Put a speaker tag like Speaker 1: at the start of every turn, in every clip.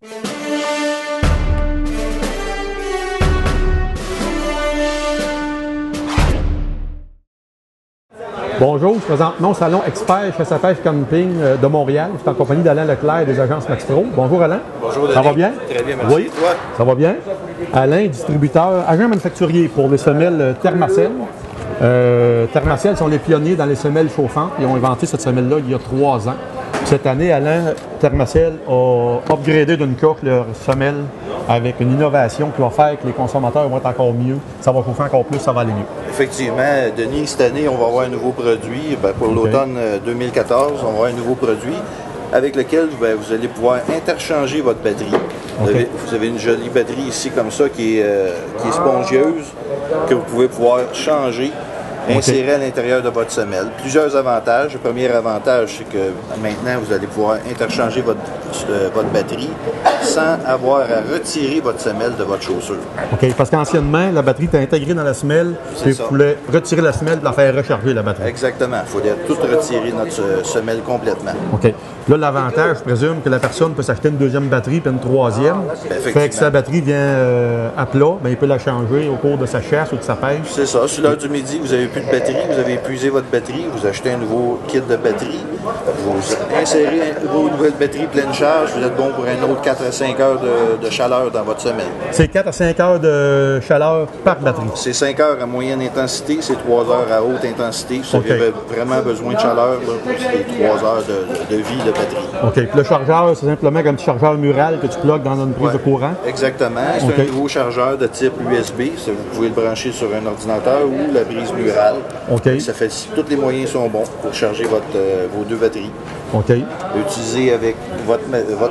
Speaker 1: Bonjour, je suis présentement au salon Expert Chasse à Pêche Camping de Montréal. Je suis en compagnie d'Alain Leclerc des agences Maxpro. Bonjour Alain.
Speaker 2: Bonjour Denis.
Speaker 1: Ça va bien?
Speaker 2: Très bien, merci.
Speaker 1: Oui.
Speaker 2: Et toi?
Speaker 1: Ça va bien. Alain, distributeur, agent manufacturier pour les semelles Thermacell. Thermacell sont les pionniers dans les semelles chauffantes. Ils ont inventé cette semelle-là il y a 3 ans. Cette année, Alain, Thermacell a upgradé d'une coche leur semelle avec une innovation qui va faire que les consommateurs vont être encore mieux. Ça va chauffer encore plus, ça va aller mieux.
Speaker 2: Effectivement, Denis, cette année, on va avoir un nouveau produit. Pour l'automne 2014, on va avoir un nouveau produit avec lequel vous allez pouvoir interchanger votre batterie. Vous avez une jolie batterie ici comme ça qui est spongieuse, que vous pouvez pouvoir changer, insérer à l'intérieur de votre semelle. Plusieurs avantages. Le premier avantage, c'est que maintenant, vous allez pouvoir interchanger votre batterie sans avoir à retirer votre semelle de votre chaussure.
Speaker 1: OK, parce qu'anciennement, la batterie était intégrée dans la semelle et vous voulez retirer la semelle et la faire recharger la batterie.
Speaker 2: Exactement. Il faudrait tout retirer notre semelle complètement.
Speaker 1: OK. Là, l'avantage, je présume que la personne peut s'acheter une deuxième batterie puis une troisième. Fait que sa batterie vient à plat, bien, il peut la changer au cours de sa chasse ou de sa pêche.
Speaker 2: C'est ça. Sur l'heure du midi, vous n'avez plus de batterie, vous avez épuisé votre batterie, vous achetez un nouveau kit de batterie, vous insérez vos nouvelles batteries pleine charge, vous êtes bon pour un autre 4 à 5 heures de chaleur dans votre semelle.
Speaker 1: C'est 4 à 5 heures de chaleur par batterie.
Speaker 2: C'est 5 heures à moyenne intensité, c'est 3 heures à haute intensité. Vous avez vraiment besoin de chaleur là, pour ces 3 heures de vie de batterie.
Speaker 1: OK. Puis le chargeur, c'est simplement un petit chargeur mural que tu plugues dans une prise de courant?
Speaker 2: Exactement. C'est un nouveau chargeur de type USB. Vous pouvez le brancher sur un ordinateur ou la prise murale.
Speaker 1: OK.
Speaker 2: Ça fait tous les moyens sont bons pour charger vos deux batteries.
Speaker 1: OK.
Speaker 2: Utilisez avec votre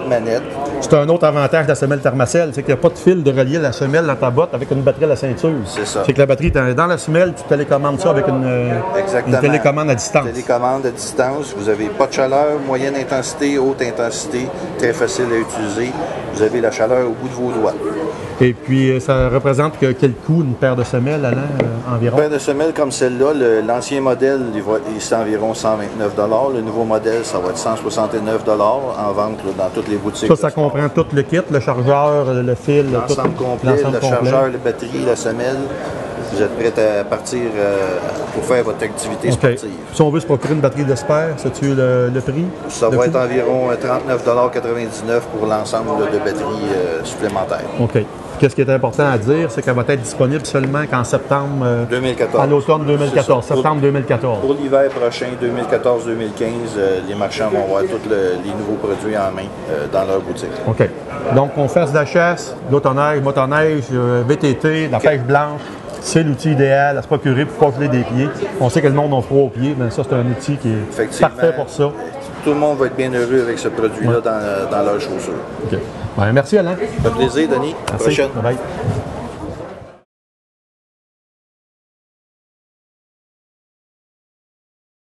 Speaker 2: manette.
Speaker 1: C'est un autre avantage de la semelle Thermacell, c'est qu'il n'y a pas de fil de relier la semelle dans ta botte avec une batterie à la ceinture.
Speaker 2: C'est ça.
Speaker 1: C'est que la batterie est dans la semelle, tu télécommandes ça avec une télécommande à distance.
Speaker 2: Télécommande à distance. Vous n'avez pas de chaleur, moyenne intensité, haute intensité, très facile à utiliser. Vous avez la chaleur au bout de vos doigts.
Speaker 1: Et puis, ça représente quel coût une paire de semelles, Alain, environ?
Speaker 2: Une paire de semelles comme celle-là, l'ancien modèle, c'est environ 129 $. Le nouveau modèle, ça va être 169 $ en vente là, dans toutes les boutiques.
Speaker 1: Ça comprend tout le kit, le chargeur, le fil,
Speaker 2: l'ensemble complet, le chargeur, la batterie, la semelle. Vous êtes prêt à partir pour faire votre activité sportive.
Speaker 1: Si on veut se procurer une batterie d'Expert, sais-tu le prix?
Speaker 2: Ça va être environ 39,99 $ pour l'ensemble de batteries supplémentaires.
Speaker 1: OK. Qu'est-ce qui est important à dire, c'est qu'elle va être disponible seulement qu'en septembre
Speaker 2: 2014.
Speaker 1: À l'automne 2014, septembre 2014.
Speaker 2: Pour l'hiver prochain, 2014-2015, les marchands vont avoir tous les nouveaux produits en main dans leur boutique.
Speaker 1: OK. Donc, on fasse de la chasse, l'autoneige, motoneige, VTT, la pêche blanche. C'est l'outil idéal à se procurer pour pas geler des pieds. On sait que le monde a froid aux pieds, mais ça, c'est un outil qui est parfait pour ça.
Speaker 2: Tout le monde va être bien heureux avec ce produit-là dans leurs chaussures.
Speaker 1: OK. Bien, merci, Alain.
Speaker 2: Ça fait plaisir, Denis. À la prochaine.
Speaker 1: Bye.